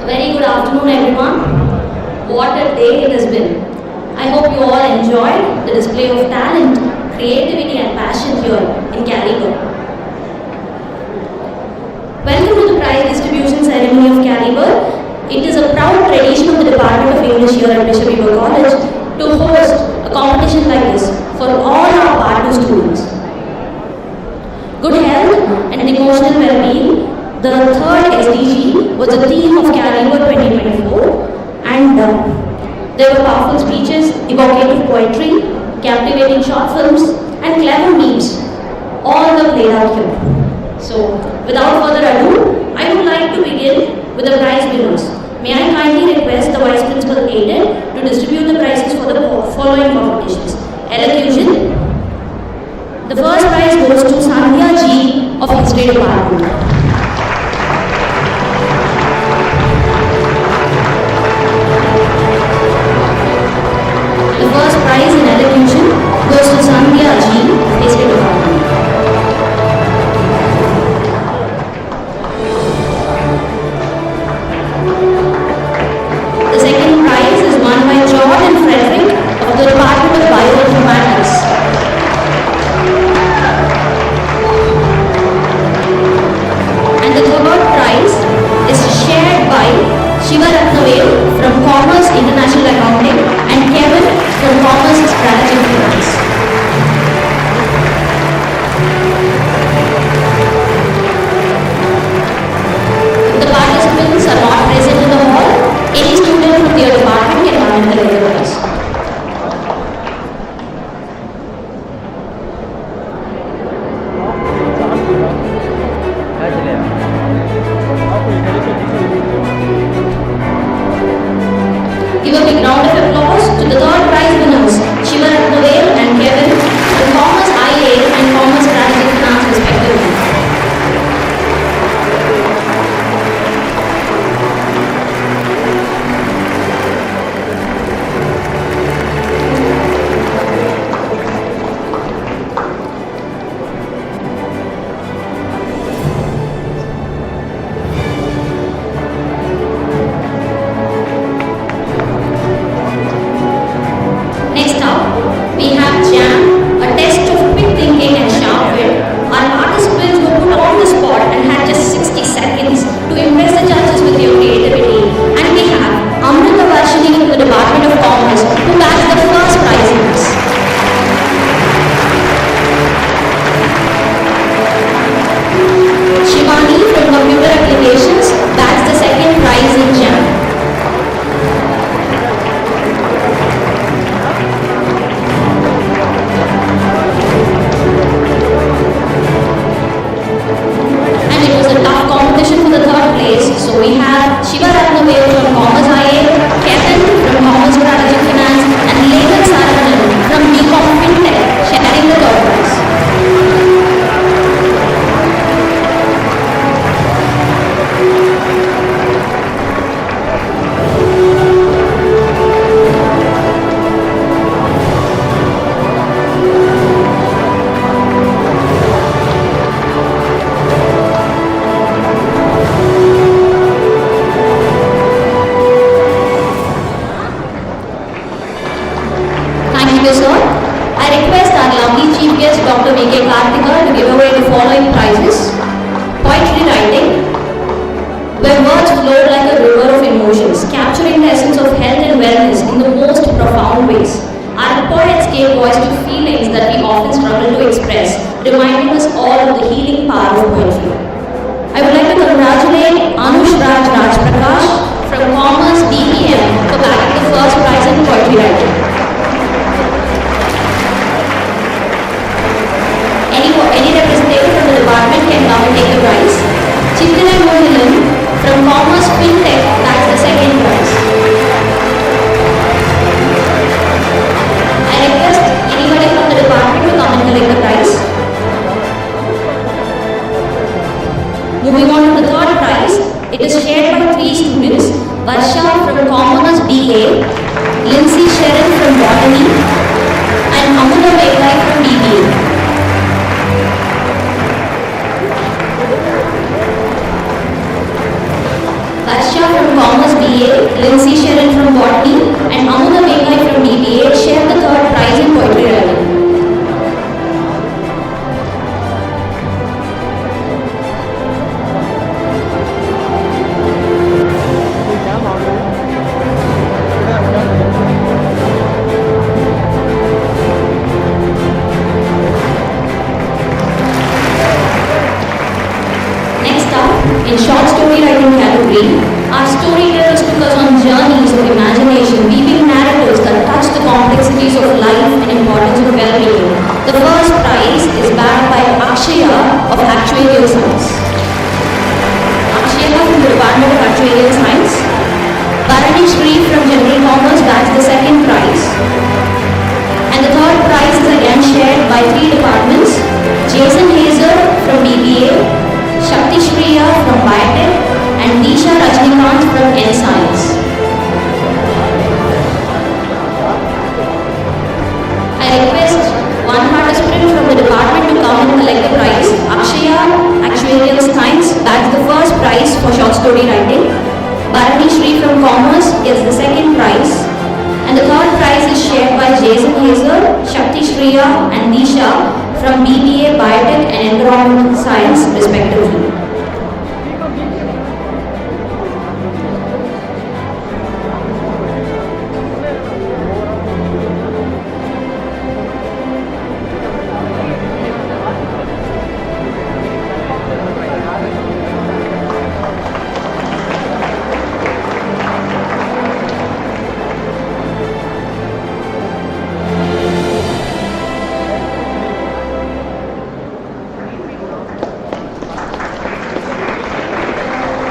Very good afternoon, everyone. What a day it has been. I hope you all enjoyed the display of talent, creativity and passion here in Cali. Welcome to the prize distribution ceremony of Cali. It is a proud tradition of the Department of English here at Bishop Weber College to host a competition like this for all our partner students. Good health and emotional well-being, the third SDG, was the theme of Caliber 2024, and there were powerful speeches, evocative poetry, captivating short films, and clever memes. All were played out here. So, without further ado, I would like to begin with the prize winners. May I kindly request the Vice Principal Aiden to distribute the prizes for the following competitions. Elocution. The first prize goes to Sandhya G of History Department. The first prize in elocution goes to Sandhya G, History Department. The second prize is won by George and Frederick of the Department of Bioinformatics. I request our lovely chief guest Dr. V.K. Karthika to give away the following prizes. Poetry writing, where words flow like a river of emotions, capturing the essence of health and wellness in the most profound ways. Our poets gave voice to feelings that we often struggle to express, reminding us all of the healing power of poetry. I would like to congratulate Anush Raj Prakash from Commerce DPM for bagging the first prize in poetry writing. Any representative from the department can come and take the prize. Chittinai Mohilan from Commerce FinTech bags the second prize. I request anybody from the department to come and collect the prize. Moving on to the third prize, it is shared by 3 students, Varsha from Commerce BA, Lindsay Sharon from Botany, and Amula Vegai from BBA. Varsha from Commerce BA, Lindsay Sharon from Botany, and Amula Vegai from BBA share the third prize in poetry writing. In short story writing category, our storytellers took us on journeys of imagination, weaving narratives that touch the complexities of life and importance of well-being. The first prize is bagged by Akshaya of Actuarial Science. Akshaya from the Department of Actuarial Science. Bharani Shri from General Commerce bags the second prize. And the third prize is again shared by 3 departments. Jason Hazer from BBA, Shakti Shriya from Biotech, and Disha Rajnikant from N Science. I request one participant from the department to come and collect the prize. Akshaya, Actuarial Science, bags the first prize for short story writing. Bharani Shri from Commerce gets the second prize. And the third prize is shared by Jason Hazer, Shakti Shriya, and Disha from BBA, Biotech and Environmental Science respectively.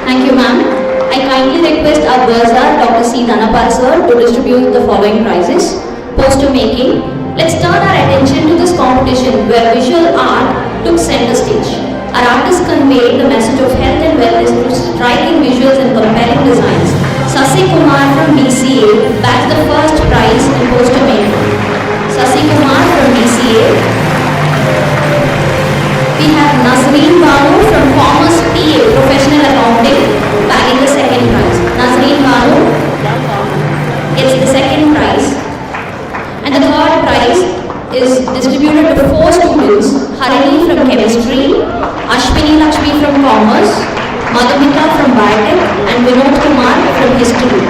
Thank you, ma'am. I kindly request our Gurza, Dr. C. Dhanapal sir, to distribute the following prizes. Poster making. Let's turn our attention to this competition where visual art took center stage. Our artists conveyed the message of health and wellness through striking visuals and compelling designs. Sasi Kumar from BCA bagged the first prize in poster making. Sasi Kumar from BCA. We have Nazreen Banu from Commerce PA, Professional Accounting, bagging the second prize. Nazreen Banu gets the second prize. And the third prize is distributed to 4 students, Harini from Chemistry, Ashwini Lakshmi from Commerce, Madhumita from Biotech, and Vinod Kumar from History.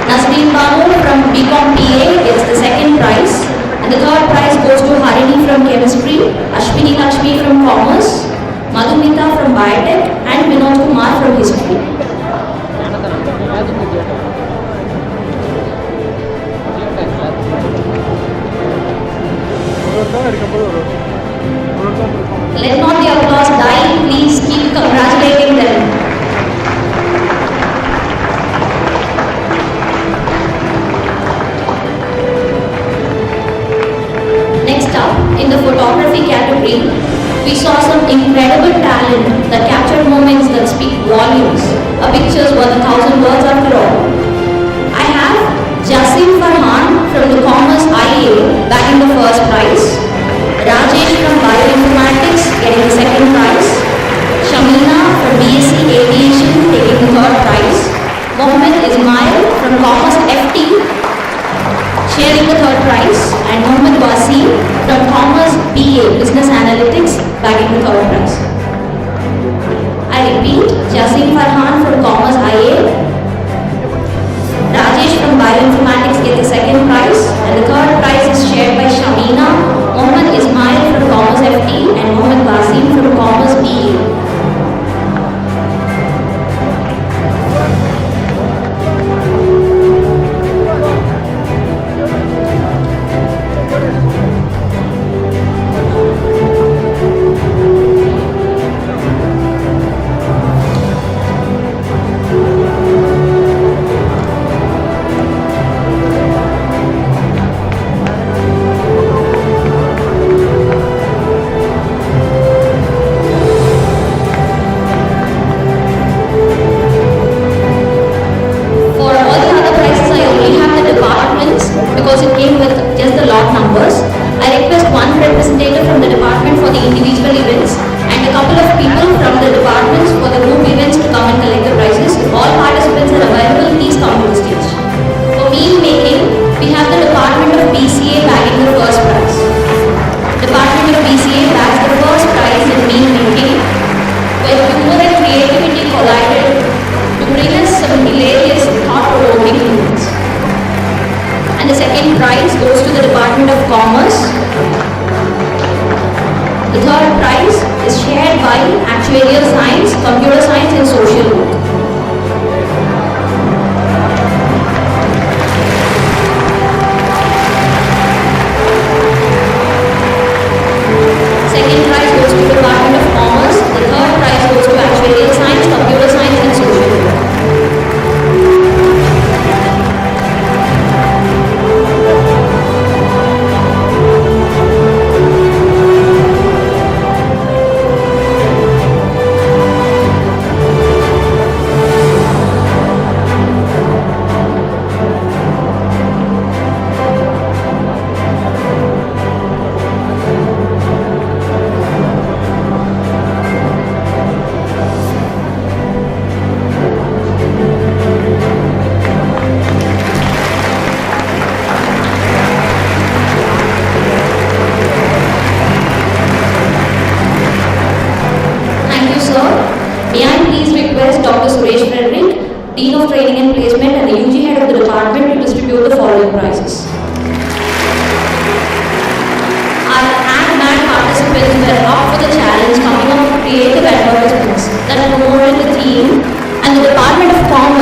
Nazreen Banu from BCom PA gets the second prize. And the third prize goes to Harini from Chemistry, Ashwini Lakshmi from Commerce, Madhumita from Biotech, and Vinod Kumar from History. Let not the applause die, please keep congratulating them. Next up, in the photography category, we saw some incredible talent that captured moments that speak volumes. A picture's worth 1,000 words after all. I have Jasim Farhan from the Commerce IA bagging the first prize. Rajesh from Bioinformatics getting the second prize. Shamina from BSc Aviation taking the third prize. Mohammed Ismail from Commerce FT sharing the third prize. And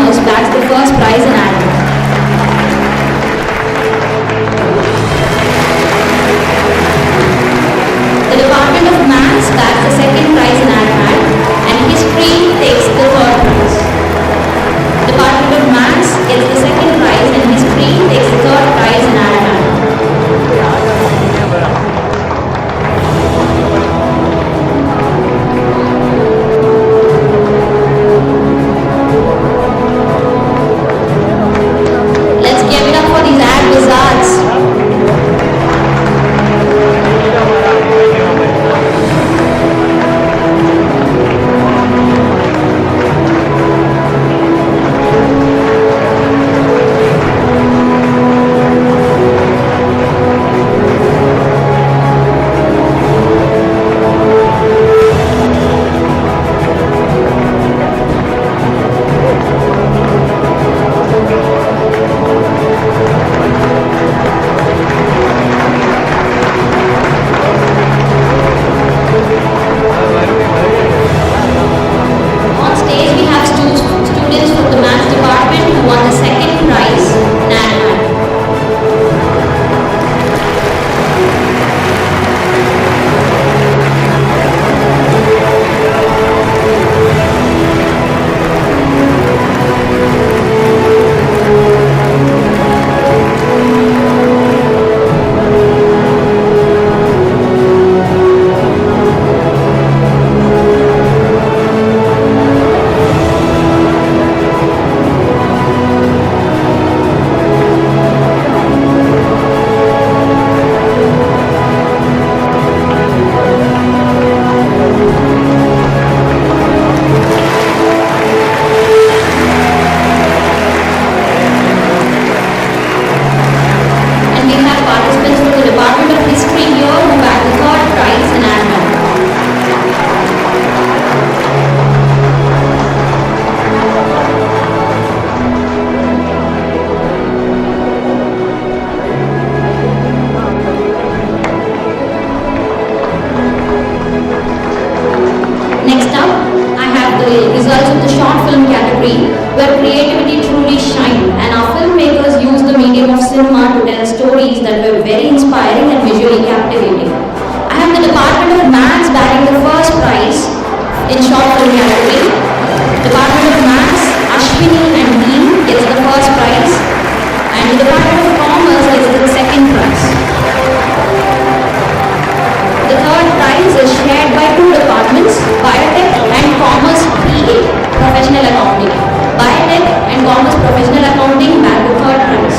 Commerce bags the first prize in admin. The Department of Maths bags the second prize in admin, and History takes the third prize. Department of Maths gets the second prize, and History takes the third prize in admin. Let's give it up for these ad wizards. On stage we have students from the Maths department who won the second prize in admin. And we have participants from the Department of History here who bagged the third prize in admin. Next up, I have the results of the short film category, where creativity truly shined, and our filmmakers used the medium of cinema to tell stories that were very inspiring and visually captivating. I have the Department of Maths bagging the first prize in short film category. Department of Maths, Ashwini and Dean gets the first prize, and the Department of Commerce gets the second prize. The third prize is shared by two departments, Biotech and Commerce PA, Professional Accounting. Biotech and Commerce Professional Accounting bag the third prize.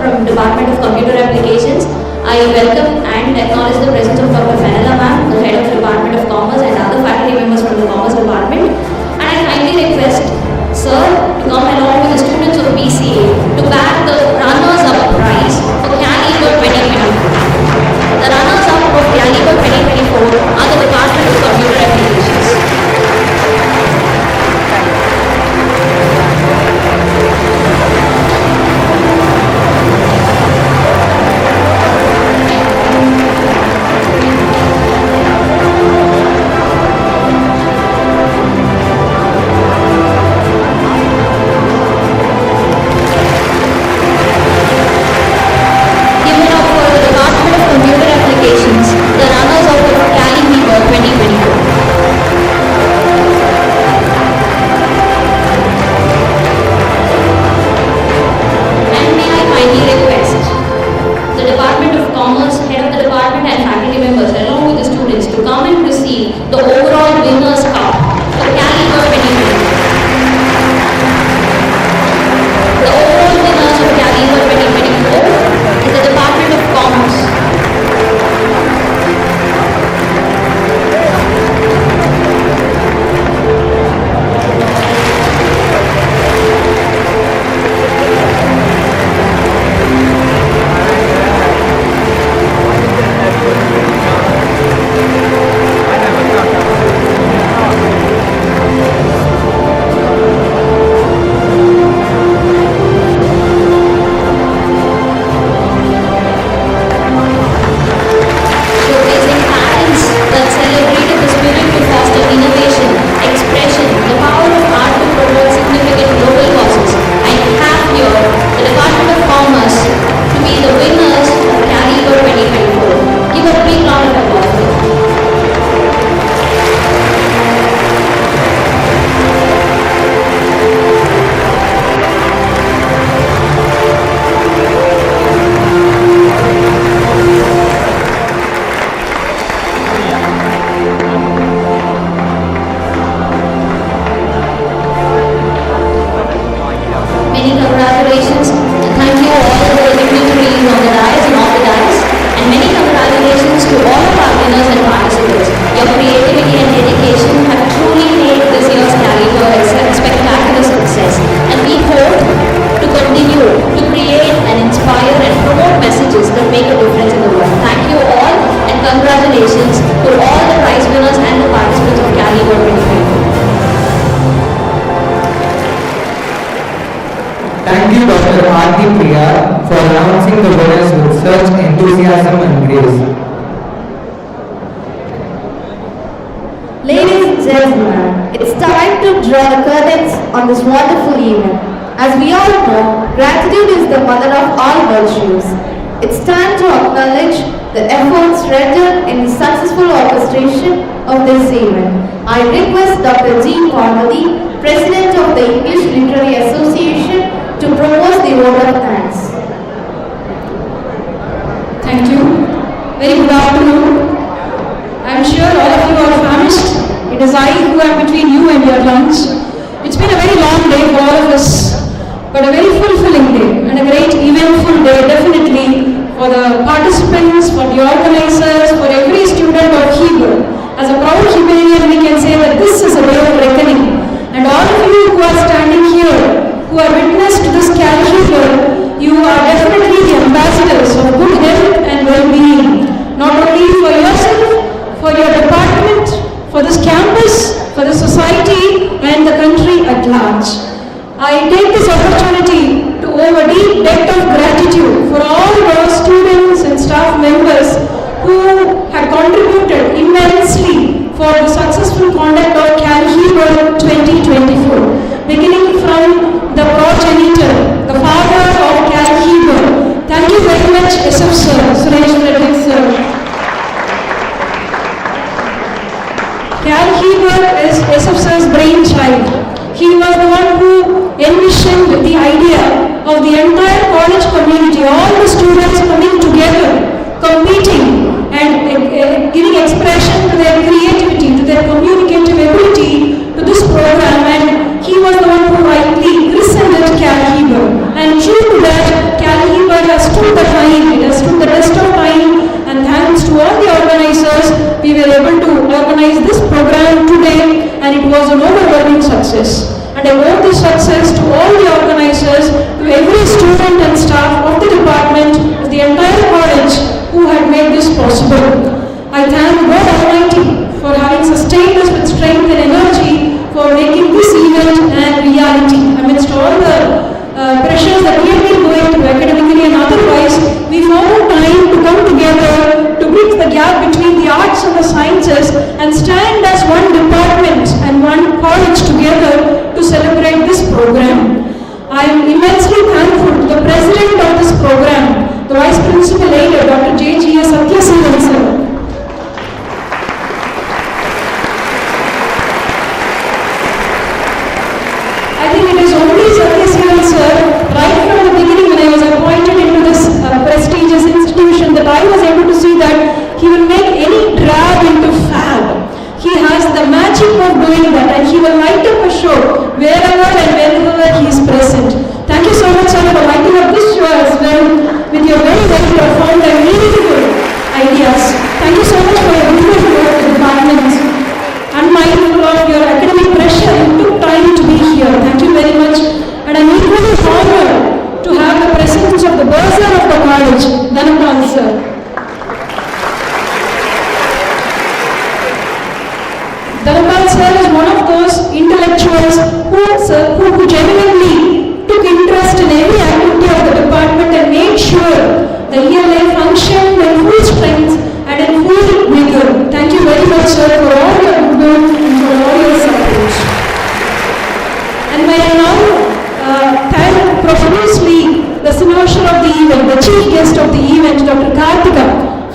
from Department of Computer Applications. I welcome and acknowledge the presence of Dr. Fenella ma'am, the head of Department of Commerce, and other faculty members from the Commerce Department. And I kindly request sir to come along with the students of BCA to bag the runners-up prize for Caliber 2024. The runners-up of Caliber 2024 are the Department of Computer Applications. Thank you, Dr. R.T. Priya, for announcing the winners with such enthusiasm and grace. Ladies and gentlemen, it's time to draw the curtains on this wonderful event. As we all know, gratitude is the mother of all virtues. It's time to acknowledge the efforts rendered in the successful orchestration of this event. I request Dr. G. Parvati, President of the English Literary Association, to propose the vote of thanks. Thank you. Very good afternoon. I am sure all of you are famished. It is I who am between you and your lunch. It's been a very long day for all of us, but a very fulfilling day and a great eventful day definitely for the participants, for the organizers, for every student of Hebrew. As a proud Hebrewian, we can say that this is a day of reckoning. And all of you who are standing here, who are witness to this Cali, you are definitely the ambassadors of good health and well-being, not only for yourself, for your department, for this campus, for the society and the country at large. I take this opportunity to owe a deep debt of gratitude for all those students and staff members who had contributed immensely for the successful conduct of Cali 2024, beginning from the progenitor, the father of Cali. Thank you very much, SF sir, Suresh Reddick sir. Cali is SF sir's brainchild. He was the one who envisioned the idea of the entire college community, all the students coming together, competing and giving expression to their creativity, to their communicative ability to this program, and he was the one who rightly christened it Cali. And true to that, Cali has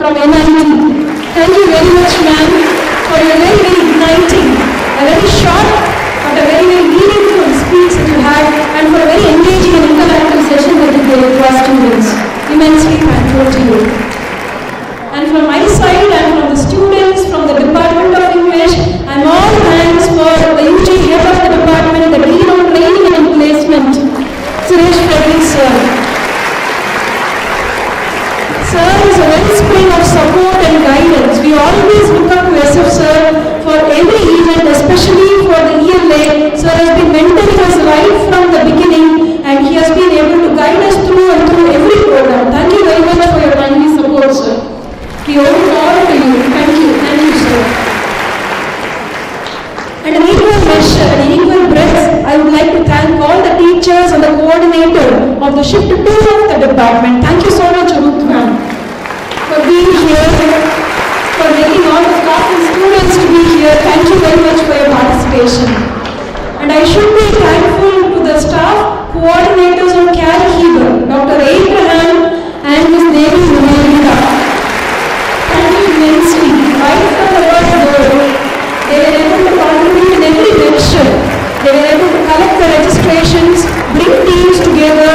from NIT. Thank you very much, ma'am, for your very, very igniting, a very short but a very, very meaningful speech that you had, and for a very engaging and interactive session that you gave to our students. Immensely thankful to you. And from my side and from the students, from the Department of English, I'm all thanks for the UG head of the department, the Dean of Training and Placement, Suresh Frederick sir. Sir is a wellspring of support and guidance. We always look up to SF sir for every event, especially for the ELA. Sir has been mentoring us right from the beginning, and he has been able to guide us through and through every program. Thank you very much for your timely support, sir. We owe it all to you. Thank you, sir. And an equal measure, an equal breadth, I would like to thank all the teachers and the coordinator of the Shift 2 of the department. Thank you so much, Ruth ma'am, for being here, for making all the staff and students to be here. Thank you very much for your participation. And I should be thankful to the staff coordinators of Cali, Dr. Abraham and Ms. Devi Munirika. Thank you immensely. Right from the word go, they were able to contribute in every lecture. They were able to collect the registrations, bring teams together,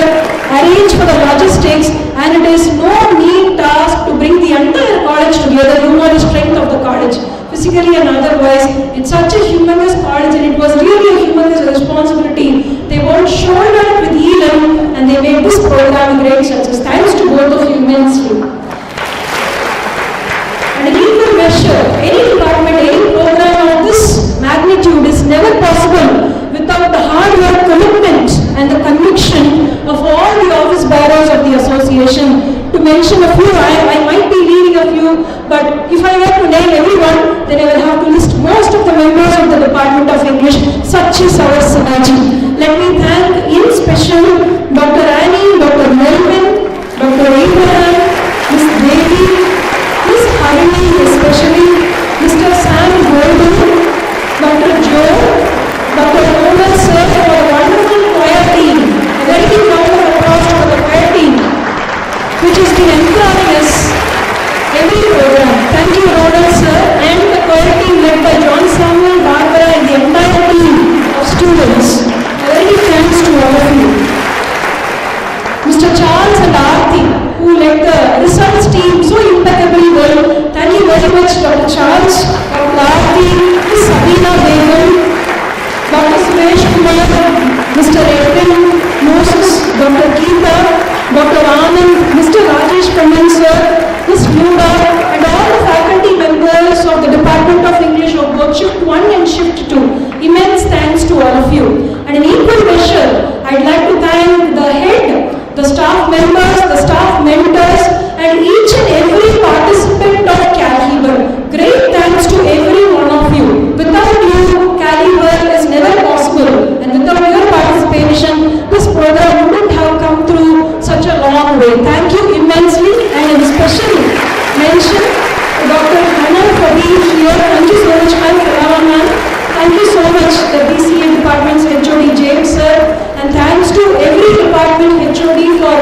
arrange for the logistics, and it is no mean task to bring the entire college together. You know the strength of the college, physically and otherwise. It's such a humongous college, and it was really a humongous responsibility. They worked shoulder up with Elam, and they made this program a great success. Thanks to both of you immensely. And in equal measure, any department, any program of this magnitude is never possible without the hard work, commitment, and the conviction of all the office bearers of the association. To mention a few, I might be leaving a few, but if I were to name everyone, then I will have to list most of the members of the Department of English. Such is our synergy. Let me thank in special Dr. Annie, Dr. Melvin, Dr. Abraham, Ms. Devi, Ms. Harini especially, Mr. Sam Golden, Dr. Joe, Dr. Roman sir for a wonderful choir team. A very big round of applause for the choir team, which has been encouraging us every program. Thank you, Roman sir, and the choir team led by John Samuel, Barbara, and the entire team of students. A very big thanks to all of you. Mr. Charles and Aarti, who led the results team so impeccably well. Thank you very much, Dr. Charles, Dr. Aarti, Ms. Sabina Begum, Dr. Suresh Kumar, Mr. Edwin, Moses, Dr. Geeta, Dr. Anand, Mr. Rajesh Kannan sir, Ms. Luda, and all the faculty members of the Department of English of both Shift 1 and Shift 2. Immense thanks to all of you. And in equal measure, I'd like to thank the head, the staff members, the staff mentors, and each and every participant of Caliber. Great thanks to every one of you. Without you, Caliber is never possible, and without your participation, this program wouldn't have come through such a long way. Thank you immensely, and especially mention Dr. Hannah for being here. Thank you so much, ma'am. Thank you so much, the BCA department's HOD James sir, and thanks to every department HOD for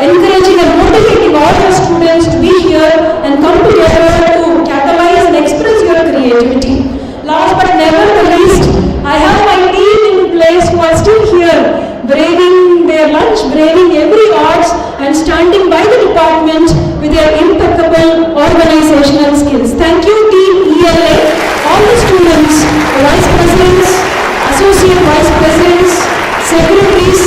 encouraging and motivating all the students to be here and come together to catalyze and express your creativity. Last but never the least, I have my team in place who are still here, braving their lunch, braving every odds, and standing by the department with their impeccable organizational skills. Thank you, Team ELA, all the students, the vice presidents, associate vice presidents, secretaries,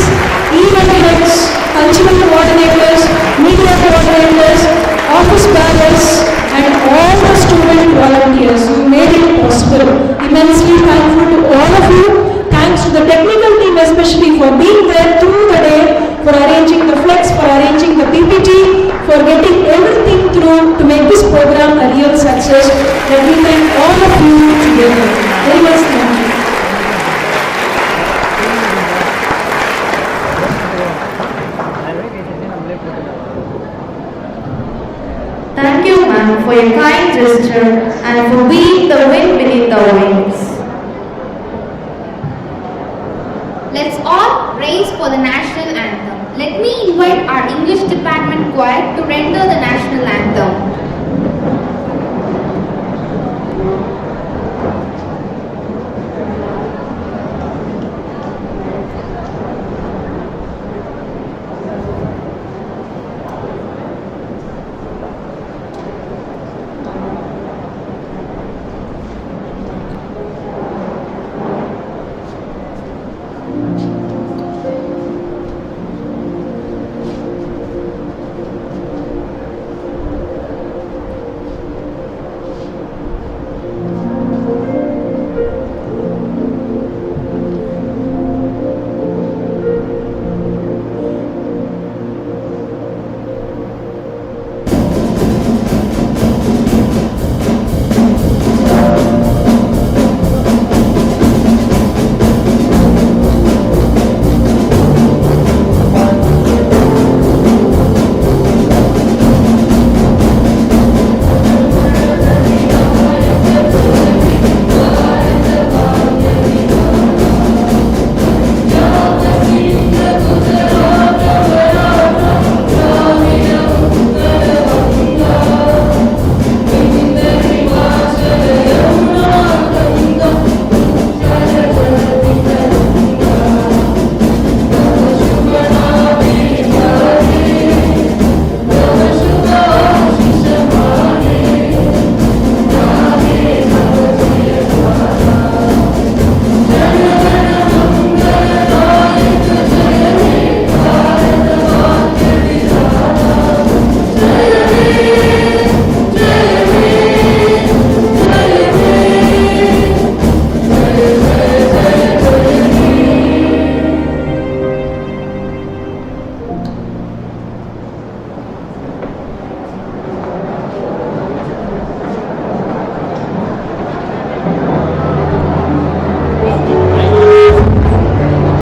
event heads, cultural coordinators, media coordinators, office bearers, and all the student volunteers who made it possible. Immensely thankful to all of you. Thanks to the technical team especially for being there through the day, for arranging the flex, for arranging the PPT, for getting everything through to make this program a real success. Let me thank all of you together. Very much thank you. Thank you, ma'am, for your kind gesture and for being the wind beneath the wings. Let's all raise for the national anthem. Let me invite our English department choir to render the